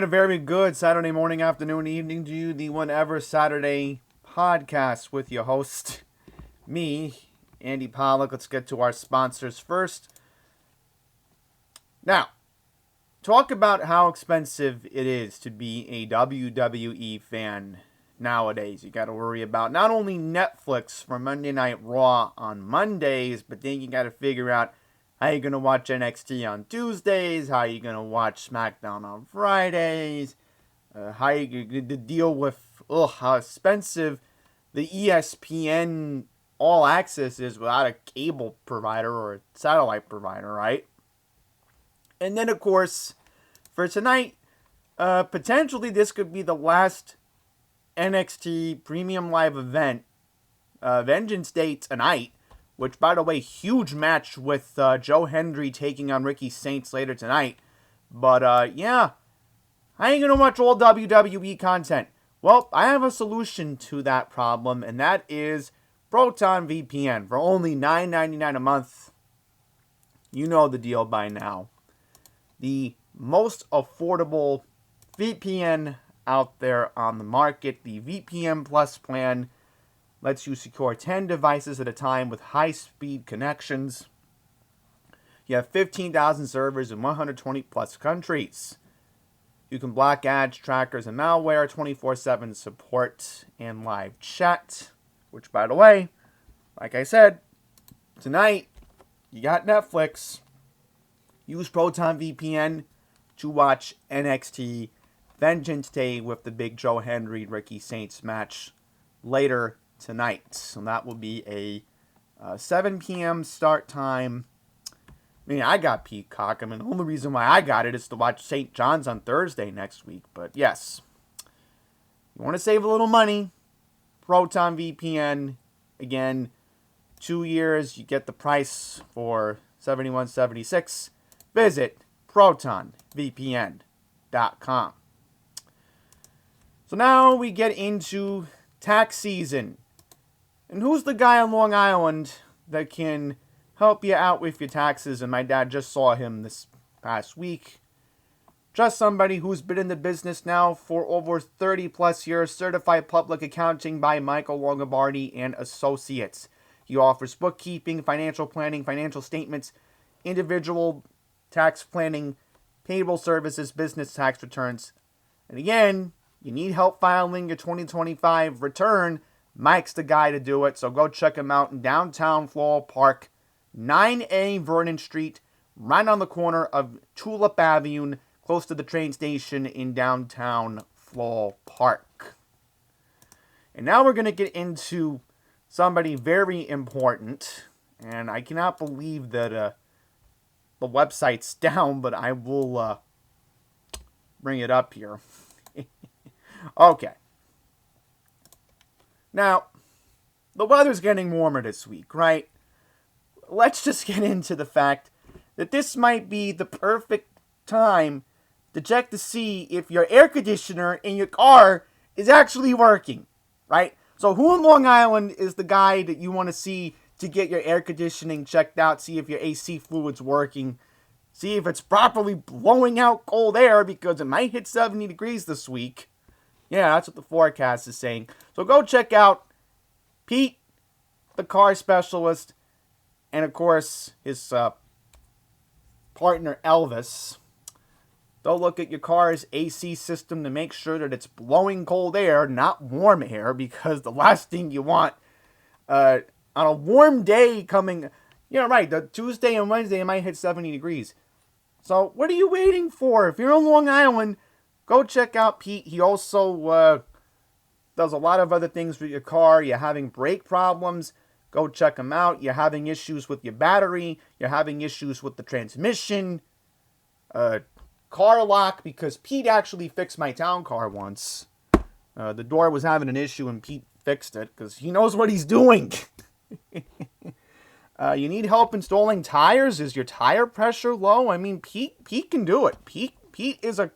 And a very good Saturday morning, afternoon, evening to you, the Whenever Saturday podcast with your host, me, Andy Pollack. Let's get to our sponsors first. Now, talk about how expensive it is to be a WWE fan nowadays. You got to worry about not only Netflix for Monday Night Raw on Mondays, but then you got to figure out how you going to watch NXT on Tuesdays, how you going to watch SmackDown on Fridays, how you going to deal with how expensive the ESPN All Access is without a cable provider or a satellite provider, right? And then, of course, for tonight, potentially this could be the last NXT Premium Live event, Vengeance Day tonight, which, by the way, huge match with Joe Hendry taking on Ricky Saints later tonight. But, yeah, I ain't going to watch all WWE content. Well, I have a solution to that problem, and that is Proton VPN for only $9.99 a month. You know the deal by now. The most affordable VPN out there on the market. The VPN Plus plan lets you secure 10 devices at a time with high-speed connections. You have 15,000 servers in 120 plus countries. You can block ads, trackers, and malware, 24/7 support, and live chat. Which, by the way, like I said, tonight, you got Netflix. Use Proton VPN to watch NXT Vengeance Day with the big Joe Hendry Ricky Saints match later tonight. So that will be a 7 p.m. start time. I mean, I got Peacock. I mean, the only reason why I got it is to watch St. John's on Thursday next week. But yes, you want to save a little money, Proton VPN. Again, 2 years, you get the price for $71.76. Visit protonvpn.com. So now we get into tax season. And who's the guy on Long Island that can help you out with your taxes? And my dad just saw him this past week. Just somebody who's been in the business now for over 30 plus years. Certified Public Accounting by Michael Longobardi and Associates. He offers bookkeeping, financial planning, financial statements, individual tax planning, payroll services, business tax returns. And again, you need help filing your 2025 return. Mike's the guy to do it, so go check him out in downtown Floral Park, 9A Vernon Street, right on the corner of Tulip Avenue, close to the train station in downtown Floral Park. And now we're going to get into somebody very important, and I cannot believe that the website's down, but I will bring it up here. Okay. Now, the weather's getting warmer this week, right? Let's just get into the fact that this might be the perfect time to check to see if your air conditioner in your car is actually working, right? So who in Long Island is the guy that you want to see to get your air conditioning checked out, see if your AC fluid's working, see if it's properly blowing out cold air, because it might hit 70 degrees this week. Yeah, that's what the forecast is saying. So go check out Pete, the car specialist, and of course his partner Elvis. They'll look at your car's AC system to make sure that it's blowing cold air, not warm air, because the last thing you want on a warm day coming, right, the Tuesday and Wednesday it might hit 70 degrees. So what are you waiting for? If you're on Long Island, go check out Pete. He also does a lot of other things with your car. You're having brake problems, go check him out. You're having issues with your battery. You're having issues with the transmission, car lock, because Pete actually fixed my town car once. The door was having an issue and Pete fixed it because he knows what he's doing. You need help installing tires? Is your tire pressure low? I mean, Pete can do it. Pete is a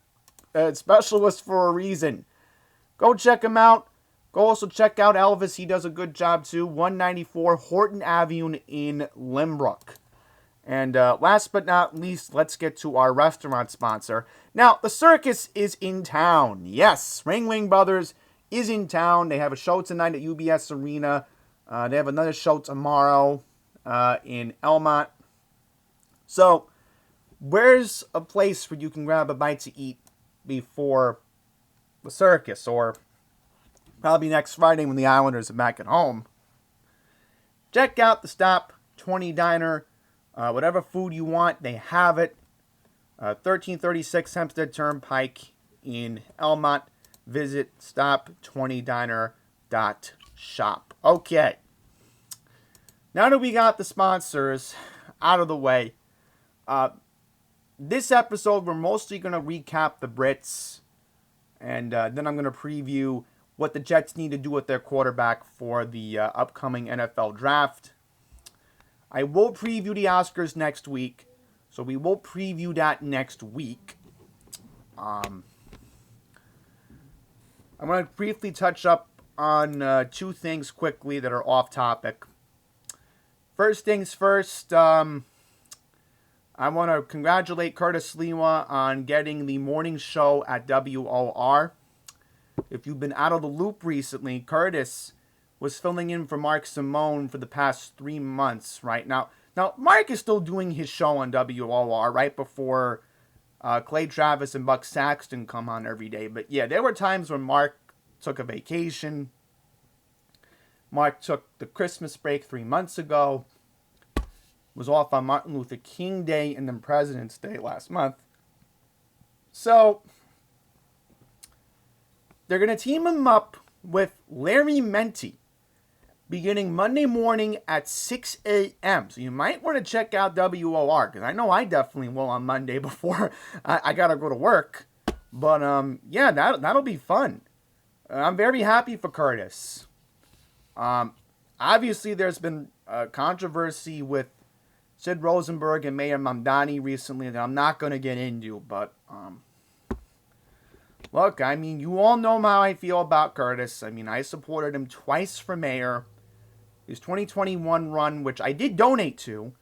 specialist for a reason. Go check him out. Go also check out Elvis. He does a good job too. 194 Horton Avenue in Limbrook. And last but not least, let's get to our restaurant sponsor. Now, the circus is in town. Yes, Ringling Brothers is in town. They have a show tonight at UBS Arena. They have another show tomorrow in Elmont. So, where's a place where you can grab a bite to eat before the circus? Or probably next Friday when the Islanders are back at home. Check out the Stop 20 Diner. Whatever food you want, they have it. 1336 Hempstead Turnpike in Elmont. Visit stop20diner.shop. Okay. Now that we got the sponsors out of the way, this episode we're mostly going to recap the Brits, and then I'm going to preview what the Jets need to do with their quarterback for the upcoming NFL draft. I will preview the Oscars next week, so we will preview that next week. I'm going to briefly touch up on two things quickly that are off topic. First things first, I want to congratulate Curtis Lewa on getting the morning show at WOR. If you've been out of the loop recently, Curtis was filling in for Mark Simone for the past 3 months, right? Now Mark is still doing his show on WOR right before Clay Travis and Buck Saxton come on every day. But yeah, there were times when Mark took a vacation. Mark took the Christmas break 3 months ago. Was off on Martin Luther King Day and then President's Day last month. So they're going to team him up with Larry Menti beginning Monday morning at 6 a.m. So you might want to check out WOR, because I know I definitely will on Monday before I got to go to work. But yeah, that'll be fun. I'm very happy for Curtis. Obviously, there's been controversy with Sid Rosenberg and Mayor Mamdani recently that I'm not going to get into, but look, I mean, you all know how I feel about Curtis. I mean, I supported him twice for mayor. His 2021 run, which I did donate to,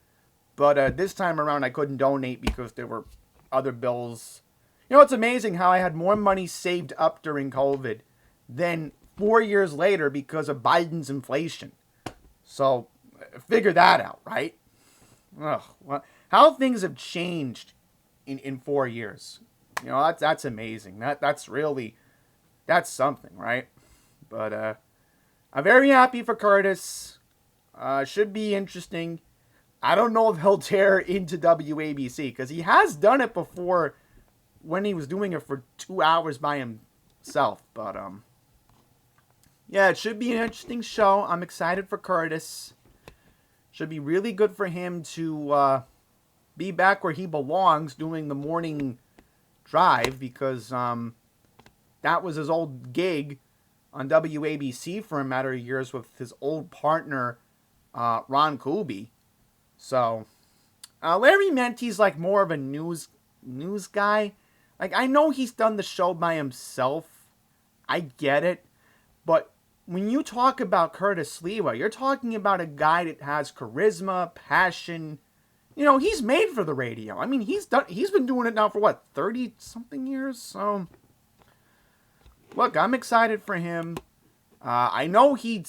but this time around I couldn't donate because there were other bills. You know, it's amazing how I had more money saved up during COVID than 4 years later because of Biden's inflation. So, figure that out, right? Ugh, well, how things have changed in 4 years. You know, that's amazing. That's something, right? But I'm very happy for Curtis. Should be interesting. I don't know if he'll tear into WABC, because he has done it before when he was doing it for 2 hours by himself. But yeah, it should be an interesting show. I'm excited for Curtis. Should be really good for him to be back where he belongs, doing the morning drive, because that was his old gig on WABC for a matter of years with his old partner, Ron Kuby. So, Larry Menti's like more of a news guy. Like, I know he's done the show by himself. I get it. But when you talk about Curtis Lewa, you're talking about a guy that has charisma, passion. You know, he's made for the radio. I mean, he's been doing it now for what, 30-something years? So, look, I'm excited for him. I know he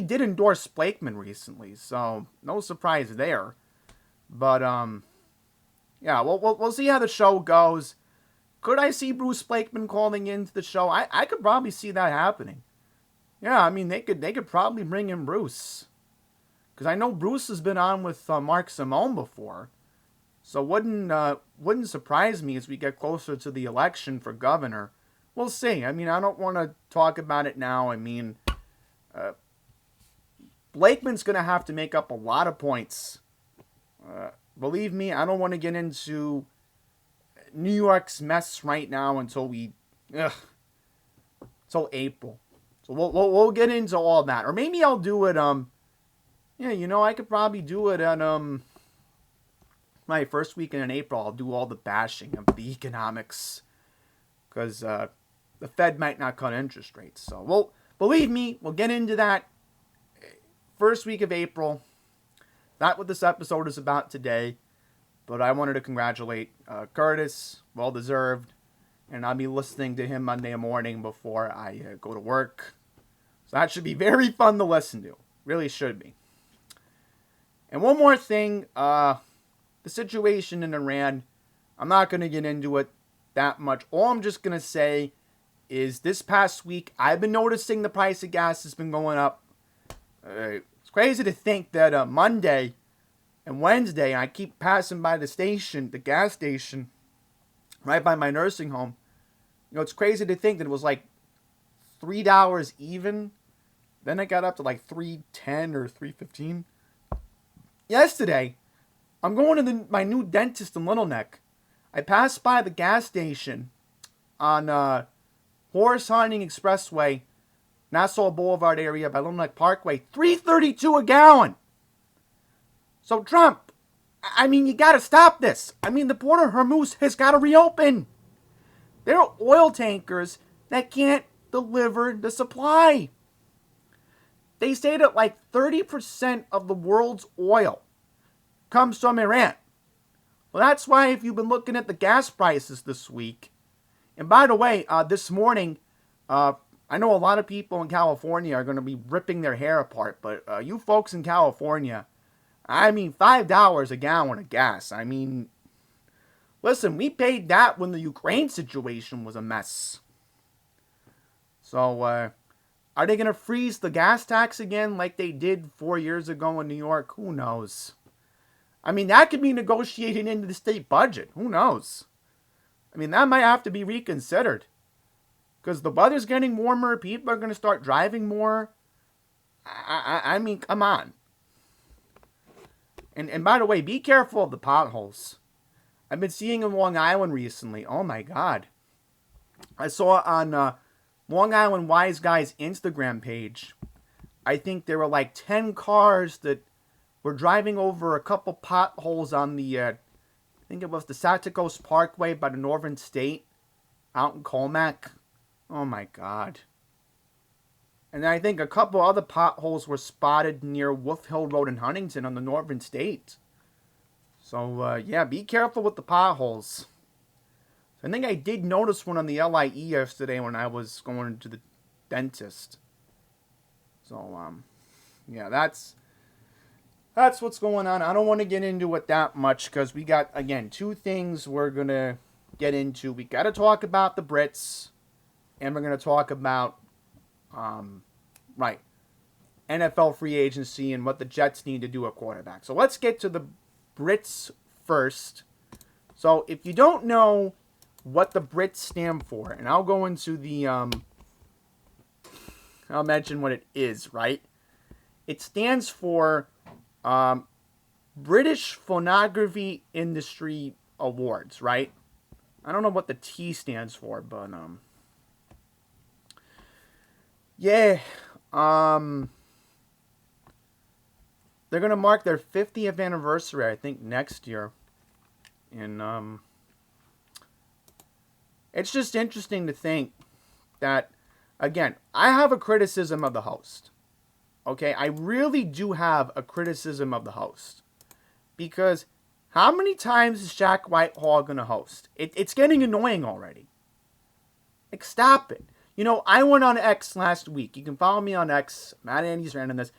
did endorse Blakeman recently, so no surprise there. But yeah, we'll see how the show goes. Could I see Bruce Blakeman calling into the show? I could probably see that happening. Yeah, I mean, they could probably bring in Bruce, because I know Bruce has been on with Mark Simone before. So wouldn't surprise me as we get closer to the election for governor. We'll see. I mean, I don't want to talk about it now. I mean, Blakeman's going to have to make up a lot of points. Believe me, I don't want to get into New York's mess right now until April. So we'll get into all that. Or maybe I'll do it, yeah, you know, I could probably do it at, my first weekend in April. I'll do all the bashing of the economics, because the Fed might not cut interest rates. So, believe me, we'll get into that first week of April. Not what this episode is about today, but I wanted to congratulate Curtis. Well deserved. And I'll be listening to him Monday morning before I go to work. So that should be very fun to listen to. Really should be. And one more thing, the situation in Iran, I'm not going to get into it that much. All I'm just going to say is this past week, I've been noticing the price of gas has been going up. It's crazy to think that Monday and Wednesday, I keep passing by the gas station, right by my nursing home. You know, it's crazy to think that it was like $3 even. Then it got up to like $3.10 or $3.15. Yesterday, I'm going to my new dentist in Little Neck. I passed by the gas station on Horace Harding Expressway, Nassau Boulevard area by Little Neck Parkway. $3.32 a gallon. So Trump, I mean, you got to stop this. I mean, the Port of Hormuz has got to reopen. There are oil tankers that can't deliver the supply. They say that like 30% of the world's oil comes from Iran. Well, that's why if you've been looking at the gas prices this week, and by the way, this morning, I know a lot of people in California are going to be ripping their hair apart, but you folks in California, I mean, $5 a gallon of gas. I mean, listen, we paid that when the Ukraine situation was a mess. So, are they going to freeze the gas tax again like they did 4 years ago in New York? Who knows? I mean, that could be negotiated into the state budget. Who knows? I mean, that might have to be reconsidered. Because the weather's getting warmer. People are going to start driving more. I mean, come on. And by the way, be careful of the potholes. I've been seeing in Long Island recently. Oh my God. I saw on Long Island Wise Guy's Instagram page, I think there were like 10 cars that were driving over a couple potholes on the, I think it was the Saticos Parkway by the Northern State out in Colmac. Oh my God. And I think a couple other potholes were spotted near Wolf Hill Road in Huntington on the Northern State. So, yeah, be careful with the potholes. I think I did notice one on the LIE yesterday when I was going to the dentist. So, yeah, that's what's going on. I don't want to get into it that much because we got, again, two things we're going to get into. We got to talk about the Brits, and we're going to talk about NFL free agency and what the Jets need to do at quarterback. So let's get to the Brits first. So if you don't know what the Brits stand for, and I'll go into the, I'll mention what it is, right? It stands for British Phonography Industry Awards, right? I don't know what the T stands for, but, yeah, they're going to mark their 50th anniversary, I think, next year. And, it's just interesting to think that, again, I have a criticism of the host. Okay, I really do have a criticism of the host. Because how many times is Jack Whitehall going to host? It's getting annoying already. Like, stop it. You know, I went on X last week. You can follow me on X, Matt Andy's ran on this.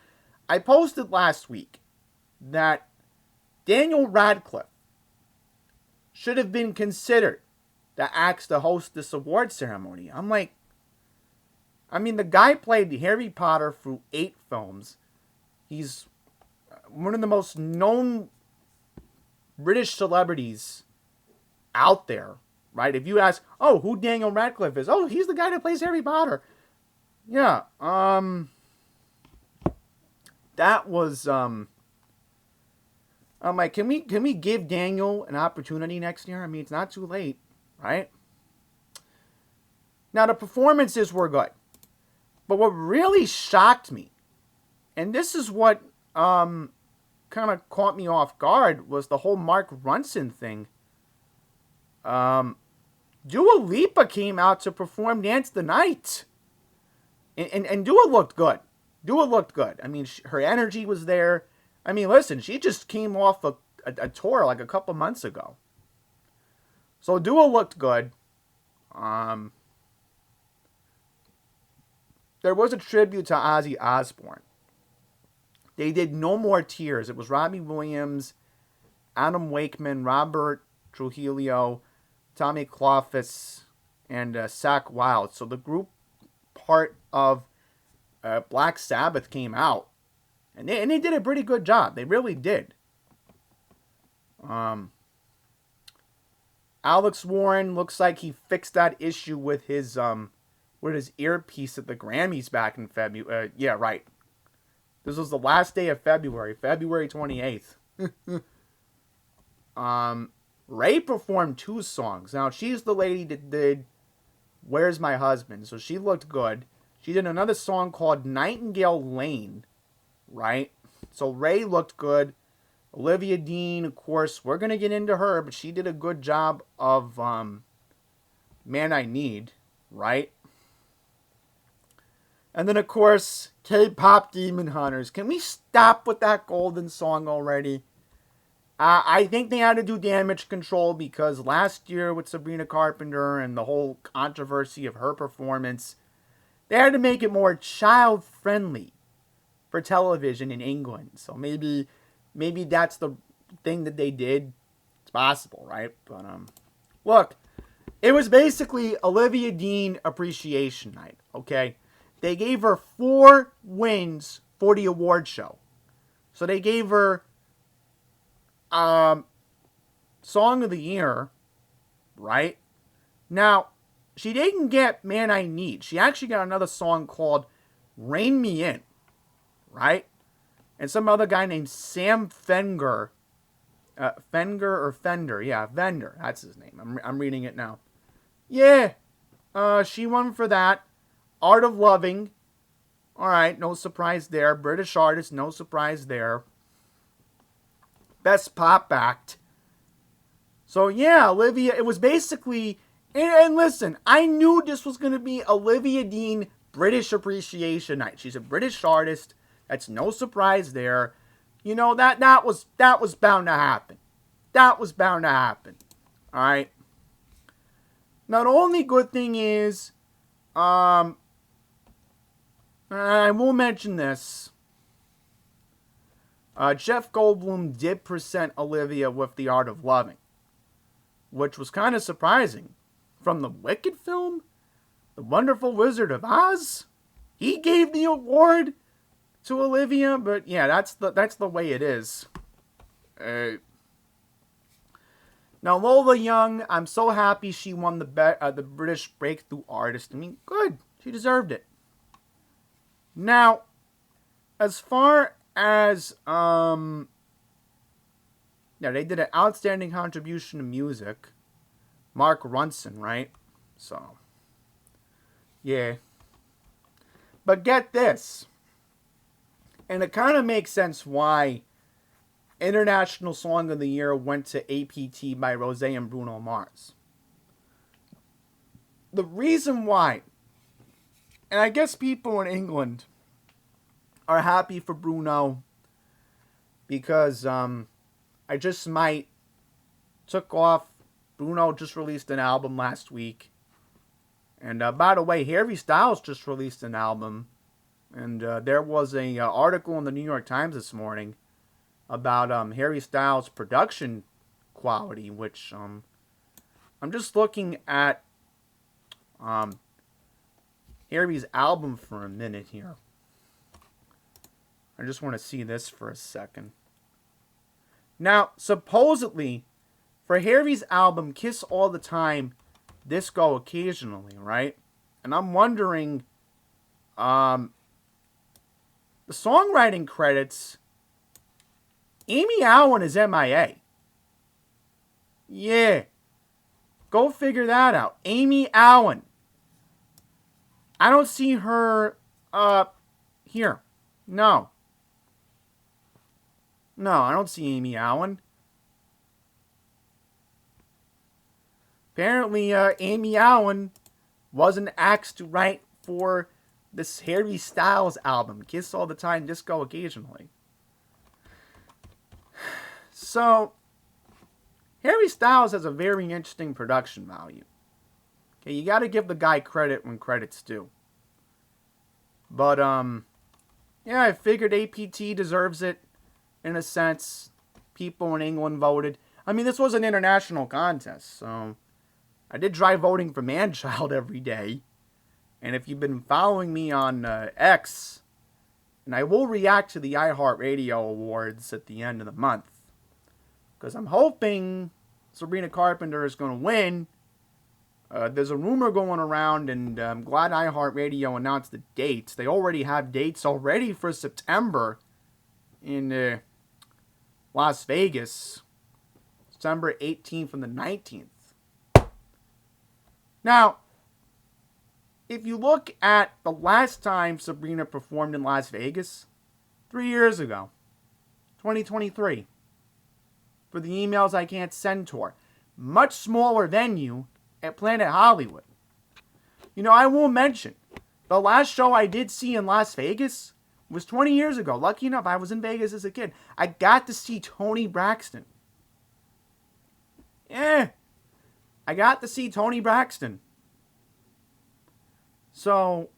I posted last week that Daniel Radcliffe should have been considered to ask to host this award ceremony. I'm like, I mean, the guy played Harry Potter through 8 films. He's one of the most known British celebrities out there, right? If you ask, oh, who Daniel Radcliffe is? Oh, he's the guy that plays Harry Potter. Yeah, that was, I'm like, can we give Daniel an opportunity next year? I mean, it's not too late, right? Now, the performances were good. But what really shocked me, and this is what kind of caught me off guard, was the whole Mark Ronson thing. Dua Lipa came out to perform Dance the Night. And Dua looked good. I mean, her energy was there. I mean, listen, she just came off a tour like a couple months ago. So Dua looked good. There was a tribute to Ozzy Osbourne. They did No More Tears. It was Robbie Williams, Adam Wakeman, Robert Trujillo, Tommy Clofus, and Zach Wild. So the group part of Black Sabbath came out. And they did a pretty good job. They really did. Alex Warren looks like he fixed that issue with his earpiece at the Grammys back in February. Yeah, right. This was the last day of February, February 28th. Ray performed 2 songs. Now, she's the lady that did Where's My Husband? So she looked good. She did another song called Nightingale Lane, right? So Ray looked good. Olivia Dean, of course, we're going to get into her, but she did a good job of Man I Need, right? And then, of course, K-pop Demon Hunters. Can we stop with that golden song already? I think they had to do Damage Control because last year with Sabrina Carpenter and the whole controversy of her performance, they had to make it more child-friendly for television in England. So maybe that's the thing that they did. It's possible, right? But look, it was basically Olivia Dean Appreciation Night, okay? They gave her 4 wins for the award show. So they gave her Song of the Year, right? Now, she didn't get Man I Need. She actually got another song called Rein Me In, right? And some other guy named Sam Fender. Fender. Yeah, Fender. That's his name. I'm reading it now. Yeah. She won for that. Art of Loving. Alright, no surprise there. British artist, no surprise there. Best Pop Act. So yeah, Olivia, it was basically... And listen, I knew this was going to be Olivia Dean British Appreciation Night. She's a British artist. That's no surprise there. You know, that was bound to happen. That was bound to happen. Alright. Now, the only good thing is, I will mention this. Jeff Goldblum did present Olivia with The Art of Loving, which was kind of surprising. From the Wicked film, The Wonderful Wizard of Oz, he gave the award to Olivia, but yeah, that's the way it is. Now Lola Young, I'm so happy she won the British Breakthrough Artist. I mean, good, she deserved it. Now, as far as yeah, they did an outstanding contribution to music. Mark Ronson, right? So, yeah. But get this. And it kind of makes sense why International Song of the Year went to APT by Rosé and Bruno Mars. The reason why, and I guess people in England are happy for Bruno because I just might took off. Bruno just released an album last week. And by the way, Harry Styles just released an album. And there was an article in the New York Times this morning about Harry Styles' production quality, which I'm just looking at Harry's album for a minute here. I just want to see this for a second. Now, supposedly, for Harry's album, Kiss All the Time, Disco Occasionally, right? And I'm wondering, the songwriting credits, Amy Allen is MIA. Yeah. Go figure that out. Amy Allen. I don't see her, here. No. No, I don't see Amy Allen. Apparently, Amy Allen wasn't asked to write for this Harry Styles album, Kiss All the Time, Disco Occasionally. So, Harry Styles has a very interesting production value. Okay, you got to give the guy credit when credit's due. But, yeah, I figured APT deserves it in a sense. People in England voted. I mean, this was an international contest, so I did try voting for Manchild every day. And if you've been following me on X, and I will react to the iHeartRadio Awards at the end of the month, because I'm hoping Sabrina Carpenter is going to win. There's a rumor going around, and I'm glad iHeartRadio announced the dates. They already have dates already for September in Las Vegas. September 18th and the 19th. Now, if you look at the last time Sabrina performed in Las Vegas, 3 years ago, 2023, for the emails I can't send to her. Much smaller venue at Planet Hollywood. You know, I will mention, the last show I did see in Las Vegas was 20 years ago. Lucky enough, I was in Vegas as a kid. I got to see Toni Braxton. I got to see Toni Braxton. So,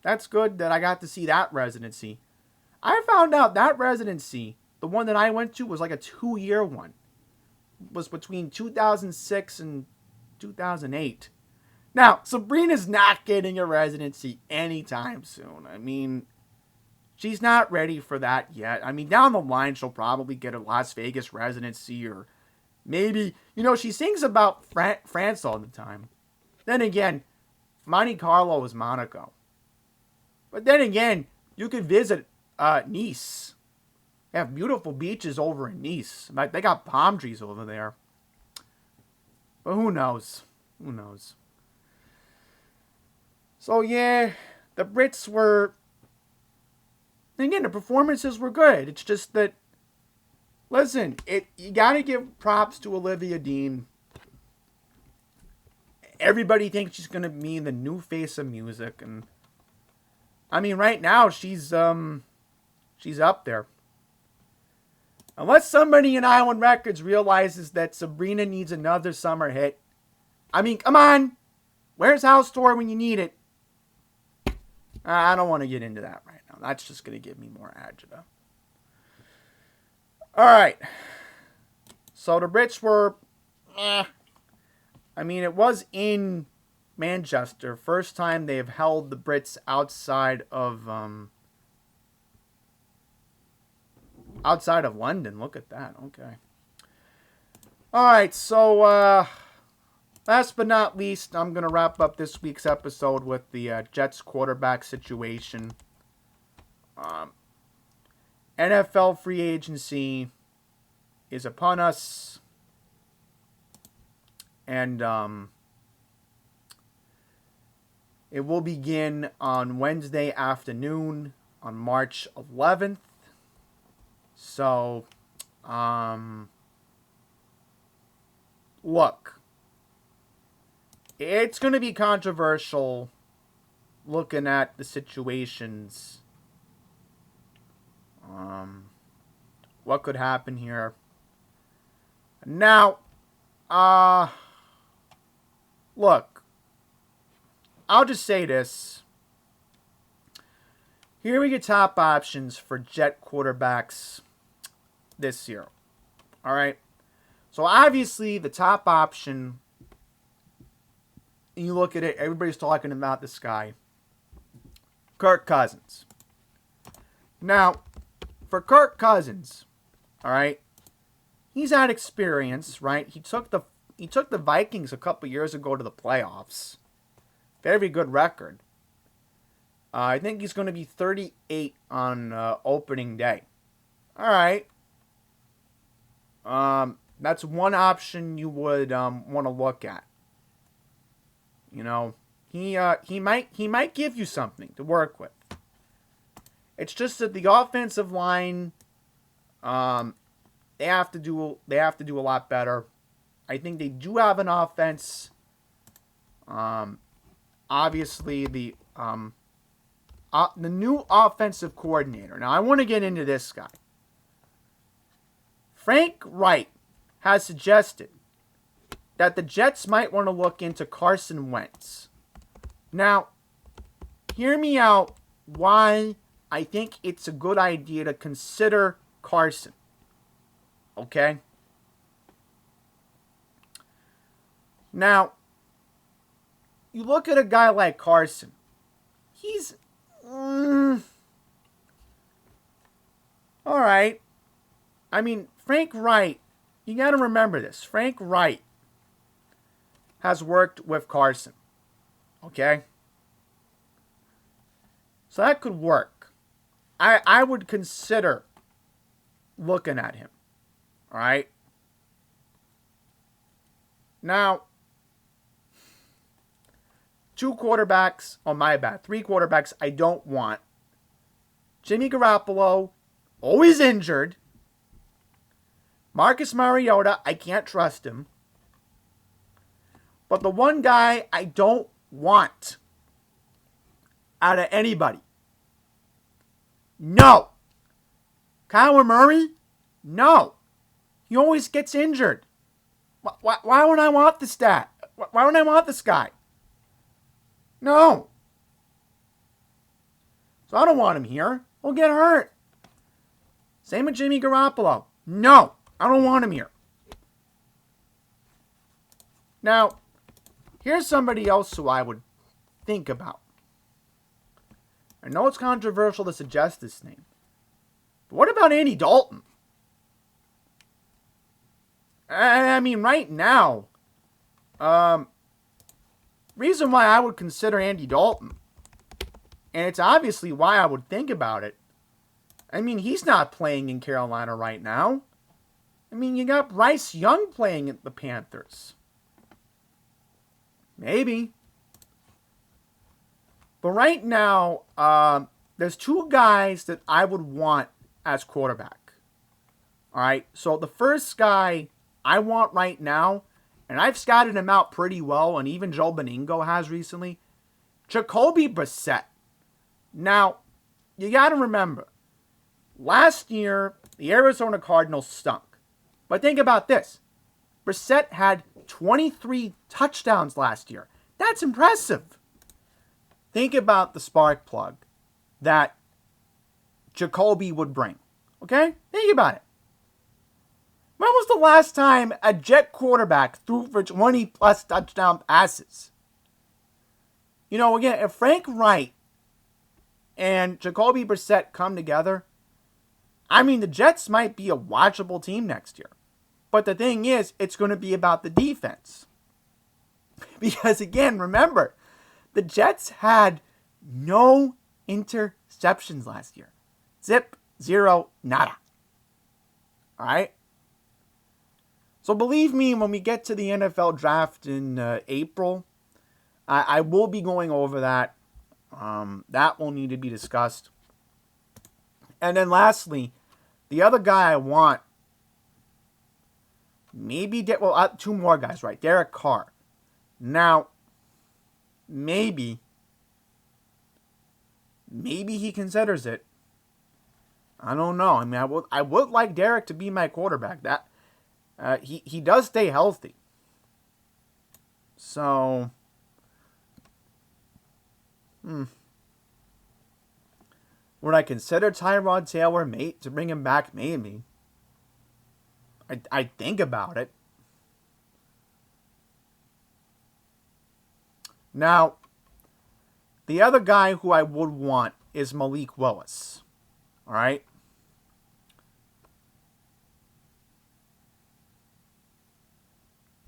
that's good that I got to see that residency. I found out that residency, the one that I went to, was like a 2-year one. It was between 2006 and 2008. Now, Sabrina's not getting a residency anytime soon. I mean, she's not ready for that yet. I mean, down the line, she'll probably get a Las Vegas residency, or maybe, you know, she sings about France all the time. Then again, Monte Carlo is Monaco. But then again, you could visit Nice. They have beautiful beaches over in Nice. In fact, they got palm trees over there. But who knows? Who knows? So yeah, the Brits were... Again, the performances were good. It's just that... Listen, you gotta give props to Olivia Dean. Everybody thinks she's gonna be the new face of music, and I mean, right now she's up there. Unless somebody in Island Records realizes that Sabrina needs another summer hit. I mean, come on, where's House Tour when you need it? I don't want to get into that right now. That's just gonna give me more agita. All right. So the Brits were, I mean, it was in Manchester. First time they've held the Brits outside of London. Look at that. Okay. All right. So last but not least, I'm gonna wrap up this week's episode with the Jets quarterback situation. NFL free agency is upon us. And it will begin on Wednesday afternoon on March 11th. So, look, it's going to be controversial looking at the situations. What could happen here? Now, look, I'll just say this. Here are your top options for Jet quarterbacks this year. All right. So obviously the top option, you look at it, everybody's talking about this guy, Kirk Cousins. Now, for Kirk Cousins, all right, he's had experience, right? He took the Vikings a couple years ago to the playoffs. Very good record. I think he's going to be 38 on opening day. All right. That's one option you would want to look at. You know, he might give you something to work with. It's just that the offensive line, they have to do a lot better. I think they do have an offense. Obviously the new offensive coordinator. Now I want to get into this guy. Frank Wright has suggested that the Jets might want to look into Carson Wentz. Now, hear me out why I think it's a good idea to consider Carson. Okay? Now, you look at a guy like Carson. He's... all right. I mean, Frank Wright, you got to remember this. Frank Wright has worked with Carson. Okay? So that could work. I would consider looking at him. All right? Now, 3 quarterbacks I don't want. Jimmy Garoppolo, always injured. Marcus Mariota, I can't trust him. But the one guy I don't want out of anybody. No. Kyler Murray? No. He always gets injured. Why would I want this stat? Why would I want this guy? No. So I don't want him here. He'll get hurt. Same with Jimmy Garoppolo. No. I don't want him here. Now, here's somebody else who I would think about. I know it's controversial to suggest this name. But what about Andy Dalton? I mean, right now, reason why I would consider Andy Dalton, and it's obviously why I would think about it. I mean, he's not playing in Carolina right now. I mean, you got Bryce Young playing at the Panthers. Maybe. But right now, there's 2 guys that I would want as quarterback. All right, so the first guy I want right now, and I've scouted him out pretty well, and even Joe Beningo has recently, Jacoby Brissett. Now, you got to remember, last year, the Arizona Cardinals stunk. But think about this. Brissett had 23 touchdowns last year. That's impressive. Think about the spark plug that Jacoby would bring. Okay? Think about it. When was the last time a Jet quarterback threw for 20-plus touchdown passes? You know, again, if Frank Wright and Jacoby Brissett come together, I mean, the Jets might be a watchable team next year. But the thing is, it's going to be about the defense. Because, again, remember, the Jets had no interceptions last year. Zip, 0, nada. All right? So believe me, when we get to the NFL draft in April, I will be going over that. That will need to be discussed. And then lastly, the other guy I want, maybe, 2 more guys, right? Derek Carr. Now, maybe he considers it. I don't know. I mean, I would like Derek to be my quarterback. That he does stay healthy. So, would I consider Tyrod Taylor to bring him back? Maybe. I'd think about it. Now, the other guy who I would want is Malik Willis. All right?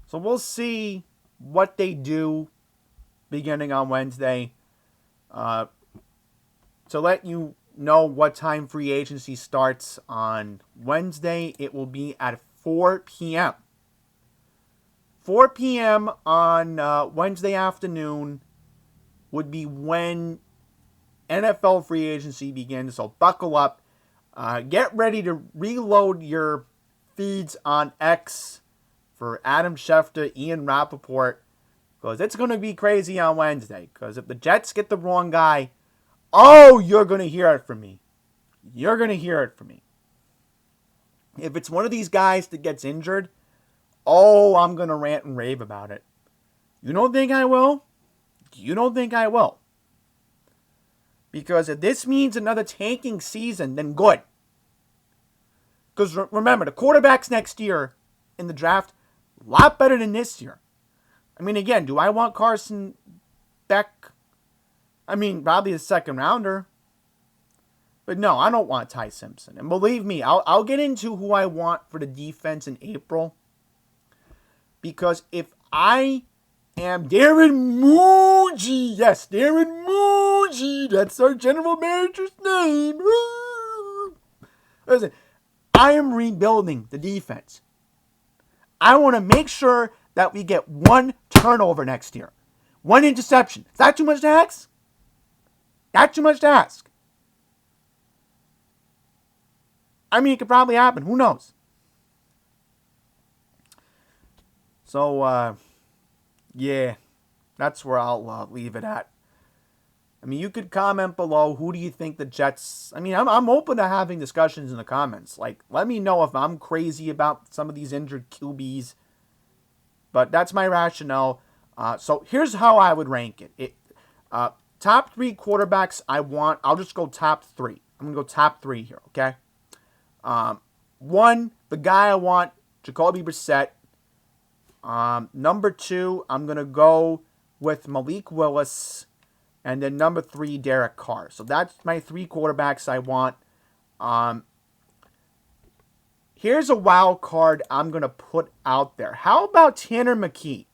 So we'll see what they do beginning on Wednesday. To let you know what time free agency starts on Wednesday, it will be at 4 p.m. 4 p.m. on Wednesday afternoon would be when NFL free agency begins. So buckle up. Get ready to reload your feeds on X for Adam Schefter, Ian Rappaport, because it's going to be crazy on Wednesday. Because if the Jets get the wrong guy, you're going to hear it from me. You're going to hear it from me. If it's one of these guys that gets injured, oh, I'm going to rant and rave about it. You don't think I will? You don't think I will? Because if this means another tanking season, then good. Because remember, the quarterbacks next year in the draft, a lot better than this year. I mean, again, do I want Carson Beck? I mean, probably a second rounder. But no, I don't want Ty Simpson. And believe me, I'll get into who I want for the defense in April. Because if I am Darren Muji, yes, Darren Muji, that's our general manager's name. Listen, I am rebuilding the defense. I want to make sure that we get one turnover next year. One interception. Is that too much to ask? Not too much to ask. I mean, it could probably happen. Who knows? So, yeah, that's where I'll leave it at. I mean, you could comment below. Who do you think the Jets... I mean, I'm open to having discussions in the comments. Like, let me know if I'm crazy about some of these injured QBs. But that's my rationale. So here's how I would rank it. Top 3 quarterbacks I want. I'll just go top 3. I'm going to go top 3 here, okay? 1, the guy I want, Jacoby Brissett. Number 2, I'm going to go with Malik Willis. And then number 3, Derek Carr. So that's my 3 quarterbacks I want. Here's a wild card I'm going to put out there. How about Tanner McKee?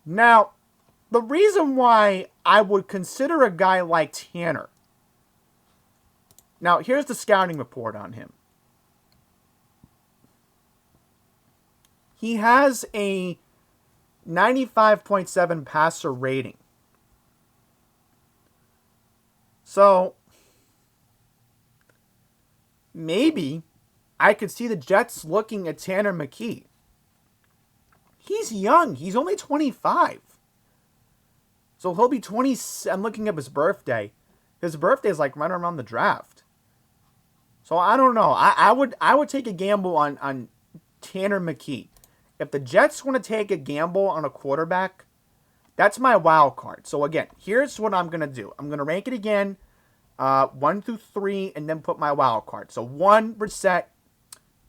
Now, the reason why I would consider a guy like Tanner. Now, here's the scouting report on him. He has a 95.7 passer rating. So, maybe I could see the Jets looking at Tanner McKee. He's young. He's only 25. So he'll be 20. I'm looking up his birthday. His birthday is like right around the draft. So I don't know. I would take a gamble on Tanner McKee. If the Jets want to take a gamble on a quarterback, that's my wild card. So again, here's what I'm going to do. I'm going to rank it again, 1 through 3, and then put my wild card. So 1, Brissett,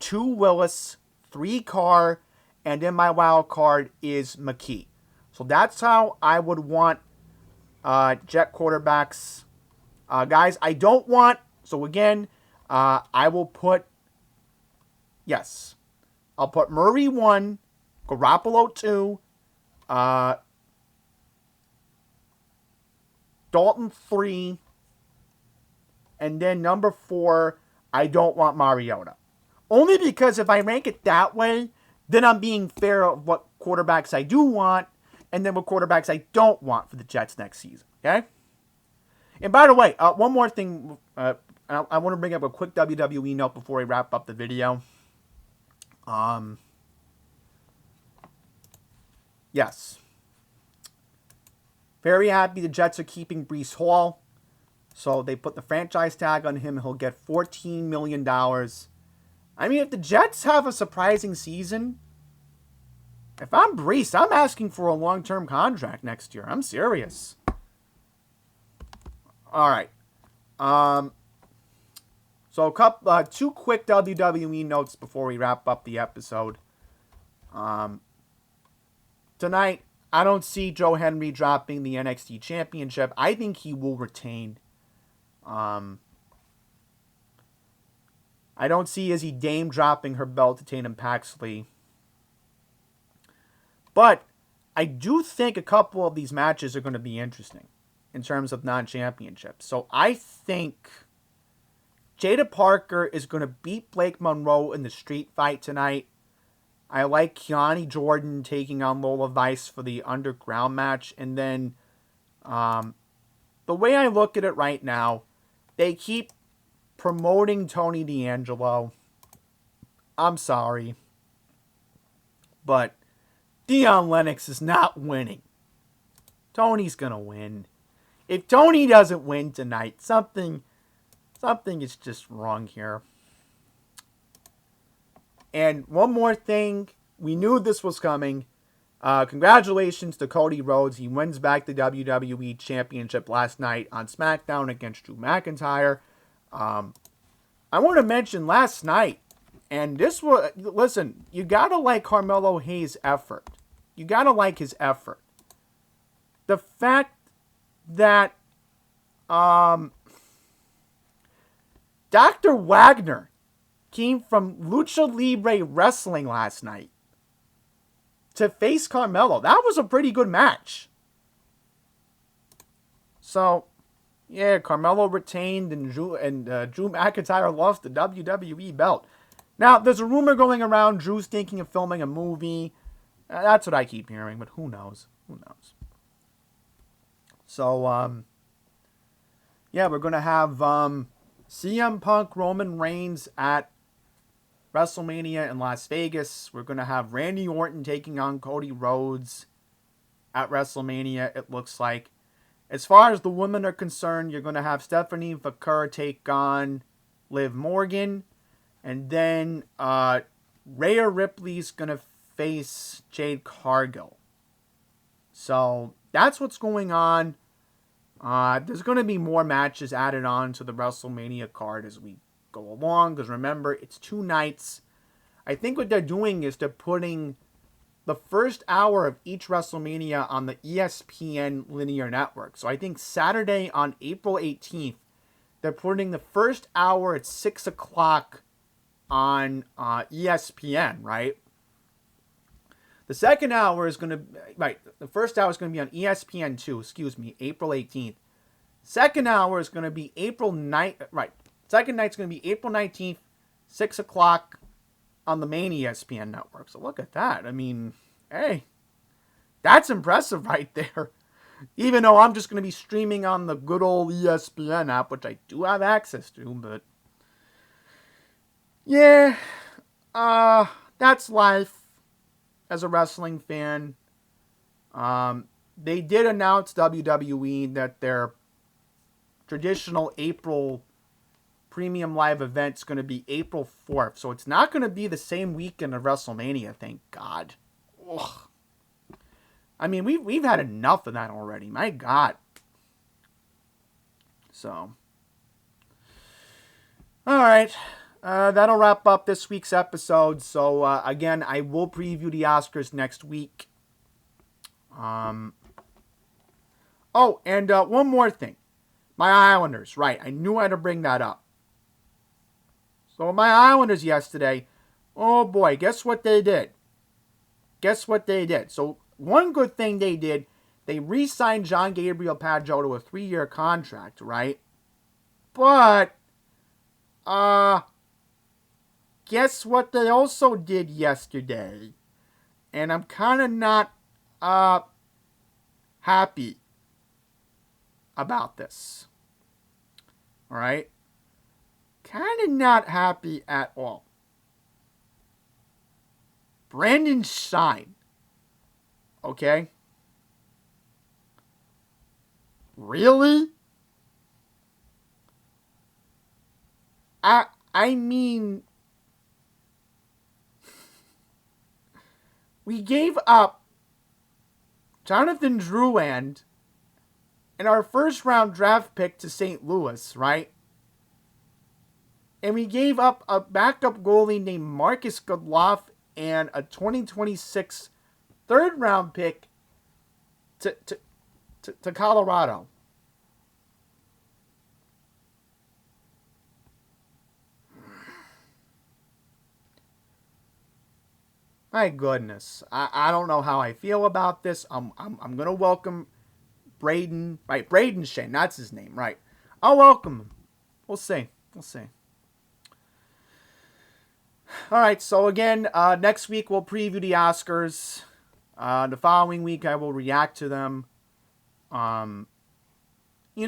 2, Willis, 3, Carr, and then my wild card is McKee. So that's how I would want Jet quarterbacks. Guys, I don't want, so again, I will put, yes, I'll put Murray 1, Garoppolo 2, Dalton 3, and then number 4, I don't want Mariota. Only because if I rank it that way, then I'm being fair of what quarterbacks I do want, and then what quarterbacks I don't want for the Jets next season. Okay? And by the way, one more thing. I want to bring up a quick WWE note before we wrap up the video. Yes. Very happy the Jets are keeping Breece Hall. So they put the franchise tag on him. He'll get $14 million. I mean, if the Jets have a surprising season, if I'm Breece, I'm asking for a long-term contract next year. I'm serious. All right. So two quick WWE notes before we wrap up the episode. Tonight, I don't see Joe Henry dropping the NXT Championship. I think he will retain. I don't see Izzy Dame dropping her belt to Tatum Paxley. But I do think a couple of these matches are going to be interesting in terms of non-championships. So I think Jada Parker is going to beat Blake Monroe in the street fight tonight. I like Keani Jordan taking on Lola Vice for the underground match. And then the way I look at it right now, they keep promoting Tony D'Angelo. I'm sorry, but Deion Lennox is not winning. Tony's going to win. If Tony doesn't win tonight, something is just wrong here. And one more thing, we knew this was coming. Congratulations to Cody Rhodes. He wins back the WWE Championship last night on SmackDown against Drew McIntyre. I want to mention last night, and this was, listen, you got to like Carmelo Hayes' effort. You got to like his effort. The fact that Dr. Wagner came from Lucha Libre Wrestling last night to face Carmelo. That was a pretty good match. So, yeah, Carmelo retained and Drew McIntyre lost the WWE belt. Now, there's a rumor going around Drew's thinking of filming a movie. That's what I keep hearing, but who knows? Who knows? So, yeah, we're going to have CM Punk, Roman Reigns at WrestleMania in Las Vegas. We're going to have Randy Orton taking on Cody Rhodes at WrestleMania, it looks like. As far as the women are concerned, you're going to have Stephanie Vaquer take on Liv Morgan. And then Rhea Ripley's going to face Jade Cargill. So that's what's going on. There's going to be more matches added on to the WrestleMania card as we go along. Because remember, it's 2 nights. I think what they're doing is they're putting the first hour of each WrestleMania on the ESPN linear network. So I think Saturday on April 18th, they're putting the first hour at 6 o'clock on ESPN, right? The second hour is going to, right, the first hour is going to be on ESPN 2, April 18th. Second hour is going to be April 9th, right. Second night's going to be April 19th, 6 o'clock on the main ESPN network. So look at that. I mean, hey, that's impressive right there. Even though I'm just going to be streaming on the good old ESPN app, which I do have access to, but yeah, that's life as a wrestling fan. They did announce WWE that their traditional April premium live event's going to be April 4th. So it's not going to be the same weekend of WrestleMania, thank God. Ugh. I mean, we've had enough of that already. My God. So, all right. That'll wrap up this week's episode. So, again, I will preview the Oscars next week. Oh, and one more thing. My Islanders, right. I knew I had to bring that up. So, my Islanders yesterday, oh boy, guess what they did? So, one good thing they did, they re-signed John Gabriel Pageau to a 3-year contract, right? But, guess what they also did yesterday? And I'm kind of not happy about this. Alright? Kind of not happy at all. Brandon Shine. Okay? Really? I mean, we gave up Jonathan Drouin and our first round draft pick to St. Louis, right? And we gave up a backup goalie named Marcus Goodloff and a 2026 third round pick to Colorado. My goodness, I don't know how I feel about this. I'm gonna welcome Braden, right? Braden Shane, that's his name, right? I'll welcome him. We'll see. All right, so again, next week we'll preview the Oscars. The following week I will react to them. You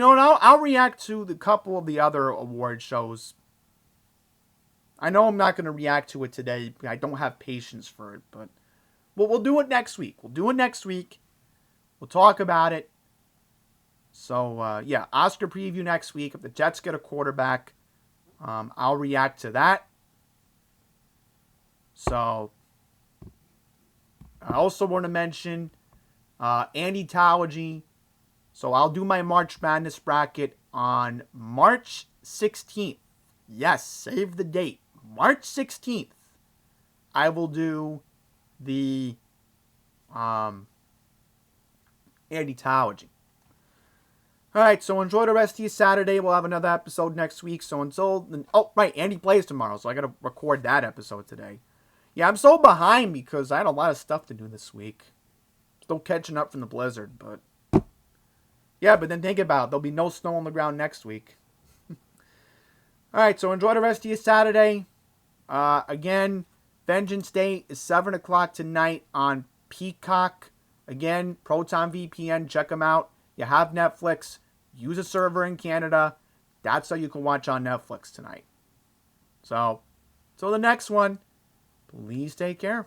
know, and I'll react to the couple of the other award shows. I know I'm not going to react to it today. I don't have patience for it, but we'll do it next week. We'll talk about it. So, yeah, Oscar preview next week. If the Jets get a quarterback, I'll react to that. So, I also want to mention Andytology. So, I'll do my March Madness bracket on March 16th. Yes, save the date. March 16th. I will do the Andytology. Alright, so enjoy the rest of your Saturday. We'll have another episode next week. So until then, oh, right, Andy plays tomorrow, so I gotta record that episode today. Yeah, I'm so behind because I had a lot of stuff to do this week. Still catching up from the blizzard, but yeah, but then think about it. There'll be no snow on the ground next week. Alright, so enjoy the rest of your Saturday. Again, Vengeance Day is 7 o'clock tonight on Peacock. Again, Proton VPN, check them out. You have Netflix, use a server in Canada. That's how you can watch on Netflix tonight. So, till the next one, please take care.